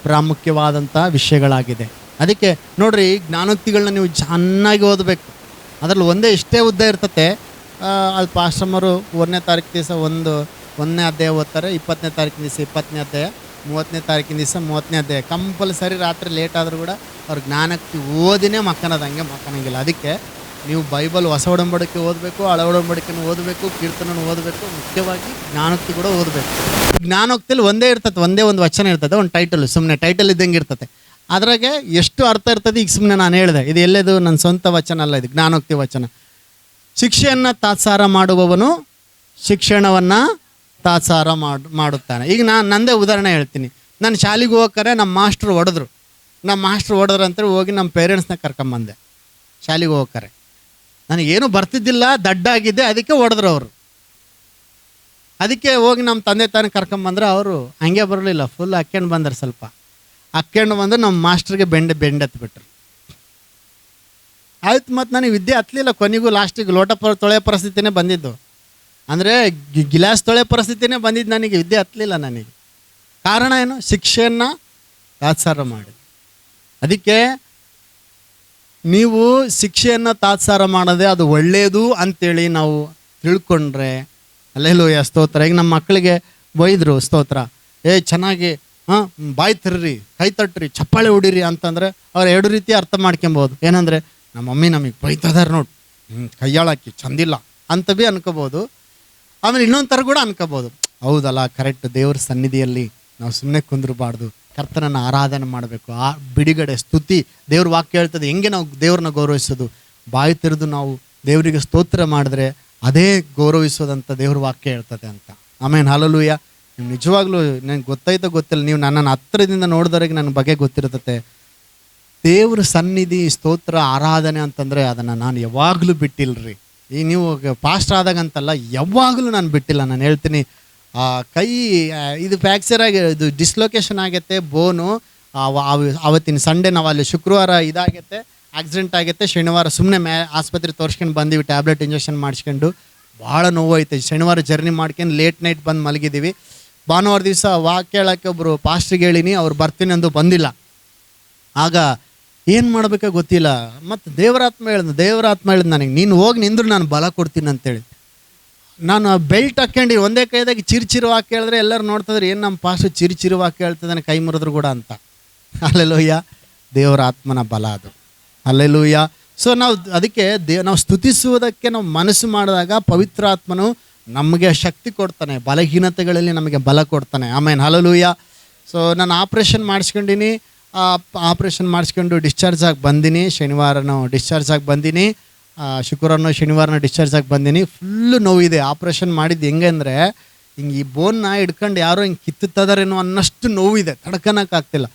ಪ್ರಾಮುಖ್ಯವಾದಂಥ ವಿಷಯಗಳಾಗಿದೆ. ಅದಕ್ಕೆ ನೋಡಿರಿ, ಜ್ಞಾನೋಕ್ತಿಗಳನ್ನ ನೀವು ಚೆನ್ನಾಗಿ ಓದಬೇಕು. ಅದರಲ್ಲಿ ಒಂದೇ ಇಷ್ಟೇ ಉದ್ದ ಇರ್ತತೆ. ಅದು ಪಾಶ್ರಮರು 1ನೇ ತಾರೀಕು ದಿವಸ 1ನೇ ಅಧ್ಯಾಯ ಓದ್ತಾರೆ, 20ನೇ ತಾರೀಕಿನ ದಿವಸ 20ನೇ ಅಧ್ಯಾಯ, 30ನೇ ತಾರೀಕಿನ ದಿವಸ 30ನೇ ಅಧ್ಯಾಯ. ಕಂಪಲ್ಸರಿ ರಾತ್ರಿ ಲೇಟ್ ಆದರೂ ಕೂಡ ಅವ್ರು ಜ್ಞಾನೋಕ್ತಿ ಓದಿನೇ ಮಕ್ಕನದು, ಹಂಗೆ ಮಕ್ಕನಂಗಿಲ್ಲ. ಅದಕ್ಕೆ ನೀವು ಬೈಬಲ್ ಹೊಸ ಒಡಂಬಡಿಕೆ ಓದಬೇಕು, ಹಳೆ ಒಡಂಬಡಿಕೆನೂ ಓದಬೇಕು, ಕೀರ್ತನೂ ಓದಬೇಕು, ಮುಖ್ಯವಾಗಿ ಜ್ಞಾನೋಕ್ತಿ ಕೂಡ ಓದಬೇಕು. ಜ್ಞಾನೋಕ್ತಿಯಲ್ಲಿ ಒಂದೇ ಇರ್ತದೆ, ಒಂದೇ ಒಂದು ವಚನ ಇರ್ತದೆ, ಒಂದು ಟೈಟಲ್, ಸುಮ್ಮನೆ ಟೈಟಲ್ ಇದ್ದಂಗೆ ಇರ್ತದೆ. ಅದ್ರಾಗೆ ಎಷ್ಟು ಅರ್ಥ ಇರ್ತದೆ. ಈಗ ಸುಮ್ಮನೆ ನಾನು ಹೇಳಿದೆ, ಇದು ಎಲ್ಲೇದು ನನ್ನ ಸ್ವಂತ ವಚನ ಅಲ್ಲ, ಇದು ಜ್ಞಾನೋಕ್ತಿ ವಚನ. ಶಿಕ್ಷೆಯನ್ನು ತಾತ್ಸಾರ ಮಾಡುವವನು ಶಿಕ್ಷಣವನ್ನು ತಾತ್ಸಾರ ಮಾಡುತ್ತಾನೆ. ಈಗ ನಾನು ನಂದೇ ಉದಾಹರಣೆ ಹೇಳ್ತೀನಿ. ನಾನು ಶಾಲೆಗೆ ಹೋಗ್ತಾರೆ, ನಮ್ಮ ಮಾಸ್ಟ್ರು ಹೊಡೆದ್ರು ಅಂತೇಳಿ ಹೋಗಿ ನಮ್ಮ ಪೇರೆಂಟ್ಸ್ನ ಕರ್ಕೊಂಬಂದೆ. ಶಾಲೆಗೆ ಹೋಗ್ತಾರೆ, ನನಗೇನು ಬರ್ತಿದ್ದಿಲ್ಲ, ದಡ್ಡಾಗಿದ್ದೆ, ಅದಕ್ಕೆ ಹೊಡೆದ್ರು ಅವರು. ಅದಕ್ಕೆ ಹೋಗಿ ನಮ್ಮ ತಂದೆ ತಾನೇ ಕರ್ಕೊಂಬಂದ್ರೆ ಅವರು ಹಂಗೆ ಬರಲಿಲ್ಲ, ಫುಲ್ ಹಾಕ್ಕೊಂಡು ಬಂದರು. ಸ್ವಲ್ಪ ಹಾಕ್ಕೊಂಡು ಬಂದು ನಮ್ಮ ಮಾಸ್ಟ್ರಿಗೆ ಬೆಂಡೆತ್ಬಿಟ್ರು. ಆಯ್ತು, ಮತ್ತು ನನಗೆ ವಿದ್ಯೆ ಹತ್ತಲಿಲ್ಲ. ಕೊನೆಗೂ ಲಾಸ್ಟಿಗೆ ಲೋಟ ತೊಳೆಯೋ ಪರಿಸ್ಥಿತಿನೇ ಬಂದಿದ್ದು. ಅಂದರೆ ಗಿಲಾಸ್ ತೊಳೆಯೋ ಪರಿಸ್ಥಿತಿನೇ ಬಂದಿದ್ದು. ನನಗೆ ವಿದ್ಯೆ ಹತ್ತಲಿಲ್ಲ. ನನಗೆ ಕಾರಣ ಏನು? ಶಿಕ್ಷೆಯನ್ನು ತಾತ್ಸಾರ ಮಾಡಿ. ಅದಕ್ಕೆ ನೀವು ಶಿಕ್ಷೆಯನ್ನು ತಾತ್ಸಾರ ಮಾಡೋದೇ ಅದು ಒಳ್ಳೆಯದು ಅಂಥೇಳಿ ನಾವು ತಿಳ್ಕೊಂಡ್ರೆ, ಹಲ್ಲೆಲೂಯಾ, ಸ್ತೋತ್ರ. ಈಗ ನಮ್ಮ ಮಕ್ಕಳಿಗೆ ಬೈದರು, ಸ್ತೋತ್ರ, ಚೆನ್ನಾಗಿ ಬಾಯಿ ತಿರ್ರಿ, ಕೈ ತಟ್ರಿ, ಚಪ್ಪಾಳೆ ಹೊಡೀರಿ ಅಂತಂದರೆ ಅವ್ರು 2 ರೀತಿ ಅರ್ಥ ಮಾಡ್ಕೊಬೋದು. ಏನಂದರೆ, ನಮ್ಮ ಮಮ್ಮಿ ನಮಗೆ ಬೈತದಾರೆ ನೋಡಿ, ಕೈಯಾಳಾಕಿ ಚಂದಿಲ್ಲ ಅಂತ ಭೀ ಅನ್ಕೋಬೋದು. ಆಮೇಲೆ ಇನ್ನೊಂದು ಥರ ಕೂಡ ಅನ್ಕೋಬೋದು, ಹೌದಲ್ಲ, ಕರೆಕ್ಟ್, ದೇವ್ರ ಸನ್ನಿಧಿಯಲ್ಲಿ ನಾವು ಸುಮ್ಮನೆ ಕುಂದ್ರಬಾರ್ದು, ಕರ್ತನನ್ನು ಆರಾಧನೆ ಮಾಡಬೇಕು. ಆ ಬಿಡುಗಡೆ, ಸ್ತುತಿ, ದೇವ್ರ ವಾಕ್ಯ ಹೇಳ್ತದೆ ಹೆಂಗೆ ನಾವು ದೇವ್ರನ್ನ ಗೌರವಿಸೋದು. ಬಾಯಿ ತೆರೆದು ನಾವು ದೇವರಿಗೆ ಸ್ತೋತ್ರ ಮಾಡಿದ್ರೆ ಅದೇ ಗೌರವಿಸೋದಂತ ದೇವ್ರ ವಾಕ್ಯ ಹೇಳ್ತದೆ ಅಂತ. ಆಮೇಲೆ ಹಲ್ಲೆಲೂಯಾ. ನೀವು ನಿಜವಾಗ್ಲೂ ನನಗೆ ಗೊತ್ತಾಯ್ತೋ ಗೊತ್ತಿಲ್ಲ, ನೀವು ನನ್ನನ್ನು ಹತ್ತಿರದಿಂದ ನೋಡಿದವರೆಗೆ ನನ್ನ ಬಗ್ಗೆ ಗೊತ್ತಿರ್ತತೆ. ದೇವ್ರ ಸನ್ನಿಧಿ, ಸ್ತೋತ್ರ, ಆರಾಧನೆ ಅಂತಂದರೆ ಅದನ್ನು ನಾನು ಯಾವಾಗಲೂ ಬಿಟ್ಟಿಲ್ಲರಿ. ಈಗ ನೀವು ಪಾಸ್ಟ್ ಆದಾಗಂತಲ್ಲ, ಯಾವಾಗಲೂ ನಾನು ಬಿಟ್ಟಿಲ್ಲ. ನಾನು ಹೇಳ್ತೀನಿ, ಕೈ ಇದು ಫ್ರ್ಯಾಕ್ಚರ್ ಆಗಿ, ಇದು ಡಿಸ್ಲೊಕೇಶನ್ ಆಗತ್ತೆ, ಬೋನು. ಅವತ್ತಿನ ಸಂಡೇ ನಾವು ಅಲ್ಲಿ ಶುಕ್ರವಾರ ಇದಾಗತ್ತೆ, ಆಕ್ಸಿಡೆಂಟ್ ಆಗತ್ತೆ. ಶನಿವಾರ ಸುಮ್ಮನೆ ಆಸ್ಪತ್ರೆ ತೋರಿಸ್ಕೊಂಡು ಬಂದೀವಿ, ಟ್ಯಾಬ್ಲೆಟ್ ಇಂಜೆಕ್ಷನ್ ಮಾಡಿಸ್ಕೊಂಡು. ಭಾಳ ನೋವಾಯ್ತು. ಶನಿವಾರ ಜರ್ನಿ ಮಾಡ್ಕೊಂಡು ಲೇಟ್ ನೈಟ್ ಬಂದು ಮಲಗಿದ್ದೀವಿ. ಭಾನುವಾರ ದಿವಸ ವಾಕ್ಯ ಹೇಳೋಕ್ಕೆ ಒಬ್ಬರು ಪಾಸ್ಟ್ರಿಗೆ ಹೇಳಿನಿ, ಅವ್ರು ಬರ್ತೀನಿ ಅಂದು ಬಂದಿಲ್ಲ. ಆಗ ಏನು ಮಾಡಬೇಕೋ ಗೊತ್ತಿಲ್ಲ. ಮತ್ತು ದೇವರಾತ್ಮ ಹೇಳಿದ್ ನನಗೆ, ನೀನು ಹೋಗಿ ನಿಂದ್ರು ನಾನು ಬಲ ಕೊಡ್ತೀನಿ ಅಂತೇಳಿ. ನಾನು ಬೆಲ್ಟ್ ಹಾಕ್ಕೊಂಡು ಒಂದೇ ಕೈದಾಗಿ ಚಿರು ವಾಕ್ಯ ಹೇಳಿದ್ರೆ ಎಲ್ಲರೂ ನೋಡ್ತಿದ್ರೆ, ಏನು ನಮ್ಮ ಪಾಸ್ಟು ಚಿರು ವಾಕ್ಯ ಹೇಳ್ತಿದ್ದಾನೆ, ಕೈ ಮುರಿದ್ರು ಕೂಡ ಅಂತ. ಹಲ್ಲೆಲೂಯಾ, ದೇವರ ಆತ್ಮನ ಬಲ ಅದು. ಹಲ್ಲೆಲೂಯಾ. ಸೊ ನಾವು ಅದಕ್ಕೆ ನಾವು ಸ್ತುತಿಸುವುದಕ್ಕೆ ನಾವು ಮನಸ್ಸು ಮಾಡಿದಾಗ ಪವಿತ್ರಾತ್ಮನು ನಮಗೆ ಶಕ್ತಿ ಕೊಡ್ತಾನೆ, ಬಲಹೀನತೆಗಳಲ್ಲಿ ನಮಗೆ ಬಲ ಕೊಡ್ತಾನೆ. ಆಮೇಲೆ ಹಲ್ಲೆಲೂಯಾ. ಸೊ ನಾನು ಆಪ್ರೇಷನ್ ಮಾಡಿಸ್ಕೊಂಡಿನಿ. ಆಪ್ರೇಷನ್ ಮಾಡಿಸ್ಕೊಂಡು ಡಿಸ್ಚಾರ್ಜ್ ಆಗಿ ಬಂದೀನಿ. ಶನಿವಾರನೂ ಡಿಸ್ಚಾರ್ಜ್ ಆಗಿ ಬಂದೀನಿ, ಶುಕ್ರವಾರನೂ ಶನಿವಾರನೂ ಡಿಸ್ಚಾರ್ಜ್ ಆಗಿ ಬಂದೀನಿ. ಫುಲ್ಲು ನೋವಿದೆ. ಆಪ್ರೇಷನ್ ಮಾಡಿದ್ದು ಹೆಂಗೆ ಅಂದರೆ, ಹಿಂಗೆ ಈ ಬೋನ್ನ ಹಿಡ್ಕೊಂಡು ಯಾರೋ ಹಿಂಗೆ ಕಿತ್ತುತ್ತದಾರೇನೋ ಅನ್ನಷ್ಟು ನೋವಿದೆ, ತಡ್ಕೊಳಕ್ಕಾಗ್ತಿಲ್ಲ.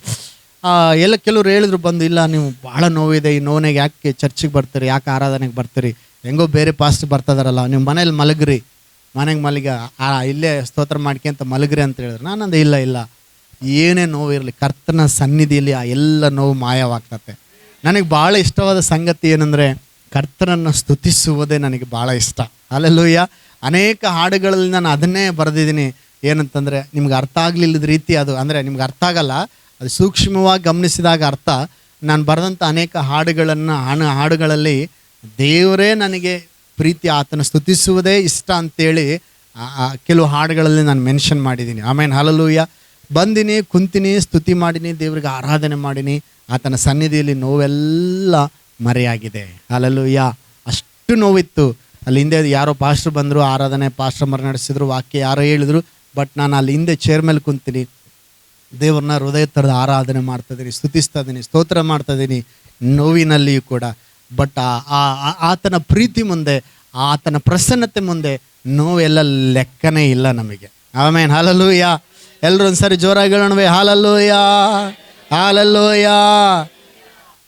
ಎಲ್ಲ ಕೆಲವ್ರು ಹೇಳಿದ್ರು ಬಂದು, ಇಲ್ಲ ನೀವು ಭಾಳ ನೋವಿದೆ, ಈ ನೋವಿನಾಗ ಯಾಕೆ ಚರ್ಚಿಗೆ ಬರ್ತೀರಿ, ಯಾಕೆ ಆರಾಧನೆಗೆ ಬರ್ತೀರಿ, ಹೆಂಗೋ ಬೇರೆ ಪಾಸ್ಟ್ ಬರ್ತಿದಾರಲ್ಲ, ನೀವು ಮನೇಲಿ ಮಲಗ್ರಿ, ಮನೆಗೆ ಮಲಗಿ ಇಲ್ಲೇ ಸ್ತೋತ್ರ ಮಾಡ್ಕೊಂತ ಮಲಗ್ರಿ ಅಂತ ಹೇಳಿದ್ರು. ನಾನಂದು ಇಲ್ಲ, ಏನೇ ನೋವು ಇರಲಿ, ಕರ್ತನ ಸನ್ನಿಧಿಯಲ್ಲಿ ಆ ಎಲ್ಲ ನೋವು ಮಾಯವಾಗ್ತತೆ. ನನಗೆ ಭಾಳ ಇಷ್ಟವಾದ ಸಂಗತಿ ಏನಂದರೆ, ಕರ್ತನನ್ನು ಸ್ತುತಿಸುವುದೇ ನನಗೆ ಭಾಳ ಇಷ್ಟ. ಹಲ್ಲೆಲೂಯಾ. ಅನೇಕ ಹಾಡುಗಳಲ್ಲಿ ನಾನು ಅದನ್ನೇ ಬರೆದಿದ್ದೀನಿ. ಏನಂತಂದರೆ, ನಿಮ್ಗೆ ಅರ್ಥ ಆಗಲಿಲ್ಲದ ರೀತಿ ಅದು, ಅಂದರೆ ನಿಮ್ಗೆ ಅರ್ಥ ಆಗಲ್ಲ, ಅದು ಸೂಕ್ಷ್ಮವಾಗಿ ಗಮನಿಸಿದಾಗ ಅರ್ಥ. ನಾನು ಬರೆದಂಥ ಅನೇಕ ಹಾಡುಗಳಲ್ಲಿ ದೇವರೇ ನನಗೆ ಪ್ರೀತಿ, ಆತನ ಸ್ತುತಿಸುವುದೇ ಇಷ್ಟ ಅಂತೇಳಿ ಕೆಲವು ಹಾಡುಗಳಲ್ಲಿ ನಾನು ಮೆನ್ಷನ್ ಮಾಡಿದ್ದೀನಿ. ಆಮೇಲೆ ಹಲ್ಲೆಲೂಯಾ. ಬಂದಿನಿ, ಕುಂತಿನಿ, ಸ್ತುತಿ ಮಾಡಿನಿ, ದೇವರಿಗೆ ಆರಾಧನೆ ಮಾಡಿನಿ. ಆತನ ಸನ್ನಿಧಿಯಲ್ಲಿ ನೋವೆಲ್ಲ ಮರೆಯಾಗಿದೆ. ಹಲ್ಲೆಲೂಯಾ. ಅಷ್ಟು ನೋವಿತ್ತು. ಅಲ್ಲಿ ಹಿಂದೆ ಯಾರೋ ಪಾಸ್ಟ್ರು ಬಂದರು, ಆರಾಧನೆ ಪಾಸ್ಟ್ರಮ್ಮರು ನಡೆಸಿದ್ರು, ವಾಕ್ಯ ಯಾರೋ ಹೇಳಿದ್ರು. ಬಟ್ ನಾನು ಅಲ್ಲಿ ಹಿಂದೆ ಚೇರ್ ಮೇಲೆ ಕುಂತೀನಿ, ದೇವ್ರನ್ನ ಹೃದಯ ಥರದ ಆರಾಧನೆ ಮಾಡ್ತಾಯಿದ್ದೀನಿ, ಸ್ತುತಿಸ್ತಾ ಇದ್ದೀನಿ, ಸ್ತೋತ್ರ ಮಾಡ್ತಾಯಿದ್ದೀನಿ ನೋವಿನಲ್ಲಿಯೂ ಕೂಡ. ಬಟ್ ಆತನ ಪ್ರೀತಿ ಮುಂದೆ, ಆತನ ಪ್ರಸನ್ನತೆ ಮುಂದೆ ನೋವೆಲ್ಲ ಲೆಕ್ಕನೇ ಇಲ್ಲ ನಮಗೆ. ಆಮೇನ್ ಹಲ್ಲೆಲೂಯಾ. ಎಲ್ಲರೂ ಒಂದ್ಸರಿ ಜೋರಾಗಿ ಹೇಳೋಣವೇ, ಹಲ್ಲೆಲೂಯಾ, ಹಲ್ಲೆಲೂಯಾ.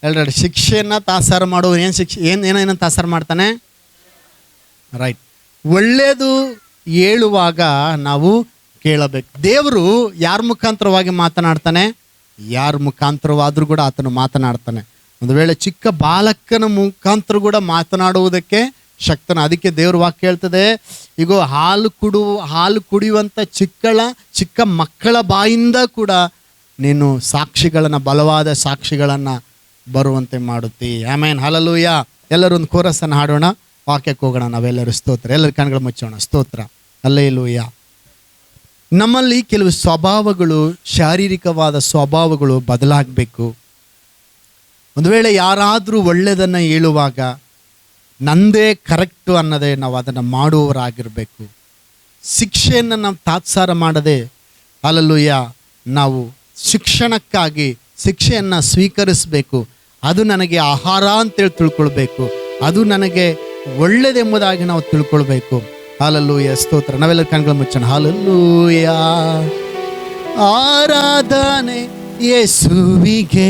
ಎಲ್ಲರೂ ಶಿಕ್ಷೆಯನ್ನು ತಾತ್ಸಾರ ಮಾಡುವ ಏನೇನು ತಾತ್ಸಾರ ಮಾಡ್ತಾನೆ? ರೈಟ್. ಒಳ್ಳೆಯದು ಹೇಳುವಾಗ ನಾವು ಕೇಳಬೇಕು. ದೇವರು ಯಾರ ಮುಖಾಂತರವಾಗಿ ಮಾತನಾಡ್ತಾನೆ? ಯಾರ ಮುಖಾಂತರವಾದರೂ ಕೂಡ ಆತನು ಮಾತನಾಡ್ತಾನೆ. ಒಂದು ವೇಳೆ ಚಿಕ್ಕ ಬಾಲಕನ ಮುಖಾಂತರ ಕೂಡ ಮಾತನಾಡುವುದಕ್ಕೆ ಶಕ್ತನ. ಅದಕ್ಕೆ ದೇವ್ರ ವಾಕ್ಯ ಹೇಳ್ತದೆ, ಈಗ ಹಾಲು ಕುಡಿಯುವಂಥ ಚಿಕ್ಕ ಮಕ್ಕಳ ಬಾಯಿಂದ ಕೂಡ ನೀನು ಸಾಕ್ಷಿಗಳನ್ನು, ಬಲವಾದ ಸಾಕ್ಷಿಗಳನ್ನು ಬರುವಂತೆ ಮಾಡುತ್ತಿ. ಆಮೇನ್ ಹಲ್ಲೆಲೂಯಾ. ಎಲ್ಲರೂ ಒಂದು ಕೋರಸನ್ನು ಹಾಡೋಣ, ವಾಕ್ಯಕ್ಕೆ ಹೋಗೋಣ ನಾವೆಲ್ಲರೂ. ಸ್ತೋತ್ರ. ಎಲ್ಲರ ಕಣ್ಗಳು ಮುಚ್ಚೋಣ. ಸ್ತೋತ್ರ. ಹಲ್ಲೆಲೂಯಾ. ನಮ್ಮಲ್ಲಿ ಕೆಲವು ಸ್ವಭಾವಗಳು, ಶಾರೀರಿಕವಾದ ಸ್ವಭಾವಗಳು ಬದಲಾಗಬೇಕು. ಒಂದು ವೇಳೆ ಯಾರಾದರೂ ಒಳ್ಳೆಯದನ್ನು ಹೇಳುವಾಗ ನಂದೇ ಕರೆಕ್ಟು ಅನ್ನೋದೇ ನಾವು ಅದನ್ನು ಮಾಡುವವರಾಗಿರಬೇಕು. ಶಿಕ್ಷೆಯನ್ನು ನಾವು ತಾತ್ಸಾರ ಮಾಡದೆ, ಹಲ್ಲೆಲೂಯಾ, ನಾವು ಶಿಕ್ಷಣಕ್ಕಾಗಿ ಶಿಕ್ಷೆಯನ್ನು ಸ್ವೀಕರಿಸಬೇಕು. ಅದು ನನಗೆ ಆಹಾರ ಅಂತೇಳಿ ತಿಳ್ಕೊಳ್ಬೇಕು, ಅದು ನನಗೆ ಒಳ್ಳೆಯದೆಂಬುದಾಗಿ ನಾವು ತಿಳ್ಕೊಳ್ಬೇಕು. ಹಲ್ಲೆಲೂಯಾ. ಸ್ತೋತ್ರ. ನಾವೆಲ್ಲ ಕಣ್ಗಳು ಮುಚ್ಚೋಣ. ಹಲ್ಲೆಲೂಯಾ. ಆರಾಧನೆ ಯೇಸುವಿಗೆ,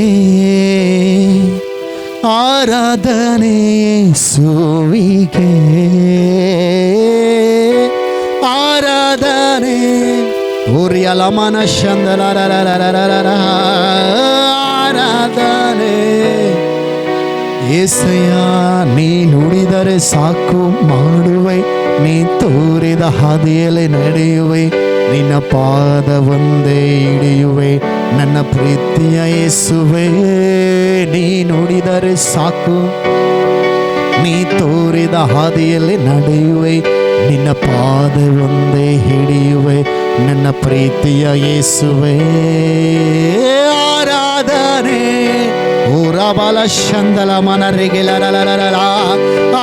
ಆರಾಧನೆ ಯೇಸುವಿಗೆ, ಆರಾಧನೆ ಉರಿಯಲ ಮನಶಂದರ, ಆರಾಧನೆ ಏಸಯ್ಯ. ನೀ ನುಡಿದರೆ ಸಾಕು ಮಾಡುವೆ, ನೀ ತೋರಿದ ಹಾದಿಯಲ್ಲಿ ನಡೆಯುವೆ, ನಿನ್ನ ಪಾದ ಒಂದೇ ಹಿಡಿಯುವೆ, ನನ್ನ ಪ್ರೀತಿಯ ಯೇಸುವೆ. ನೀ ನುಡಿದರೆ ಸಾಕು, ನೀ ತೋರಿದ ಹಾದಿಯಲ್ಲಿ ನಡೆಯುವೆ, ನಿನ್ನ ಪಾದ ಒಂದೇ ಹಿಡಿಯುವೆ, ನನ್ನ ಪ್ರೀತಿಯ ಯೇಸುವೆ. ಆರಾಧನೆ ಊರಬಲ ಶಂದಲ ಮನರಿಗೆಲ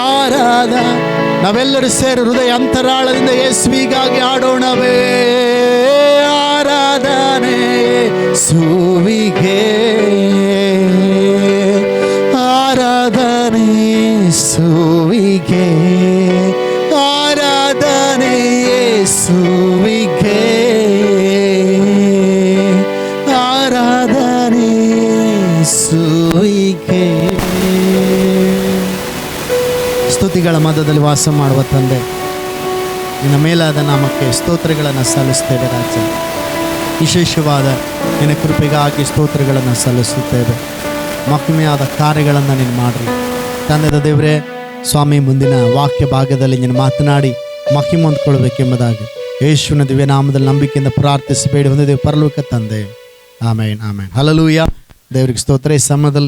ಆರಾಧ. ನಾವೆಲ್ಲರೂ ಸೇರಿ ಹೃದಯ ಅಂತರಾಳದಿಂದ ಯೇಸುವಿಗಾಗಿ ಆಡೋಣವೇ. ಆರಾಧನೆ ಯೇಸುವಿಗೆ, ಆರಾಧನೆ ಯೇಸುವಿಗೆ, ಆರಾಧನೆ ಯೇಸುವಿಗೆ, ಆರಾಧನೆ ಯೇಸುವಿಗೆ. ಸ್ತುತಿಗಳ ಮಧ್ಯದಲ್ಲಿ ವಾಸ ಮಾಡುವ ತಂದೆ, ನಿನ್ನ ಮೇಲಾದ ನಾಮಕ್ಕೆ ಸ್ತೋತ್ರಗಳನ್ನು ಸಲ್ಲಿಸ್ತೇವೆ ರಾಜ. ವಿಶೇಷವಾದ ನಿನ್ನ ಕೃಪೆಗಾಗಿ ಸ್ತೋತ್ರಗಳನ್ನು ಸಲ್ಲಿಸುತ್ತೇವೆ. ಮಹಿಮೆಯಾದ ಕಾರ್ಯಗಳನ್ನು ನೀನು ಮಾಡ್ರಿ ತಂದೆದ ದೇವರೇ. ಸ್ವಾಮಿ, ಮುಂದಿನ ವಾಕ್ಯ ಭಾಗದಲ್ಲಿ ನೀನು ಮಾತನಾಡಿ ಮಹಿಮೆ ಹೊಂದ್ಕೊಳ್ಬೇಕೆಂಬುದಾಗಿ ಯೇಸುವಿನ ದಿವ್ಯ ನಾಮದಲ್ಲಿ ನಂಬಿಕೆಯಿಂದ ಪ್ರಾರ್ಥಿಸಿ ಬೇಡಿ ಹೊಂದಿದ್ದೇವೆ ಪರಲೋಕ ತಂದೆ. ಆಮೇನ್, ಆಮೇನ್. ಹಲ್ಲೆಲೂಯಾ. ದೇವರಿಗೆ ಸ್ತೋತ್ರ. ಈ ಸಮಯದಲ್ಲಿ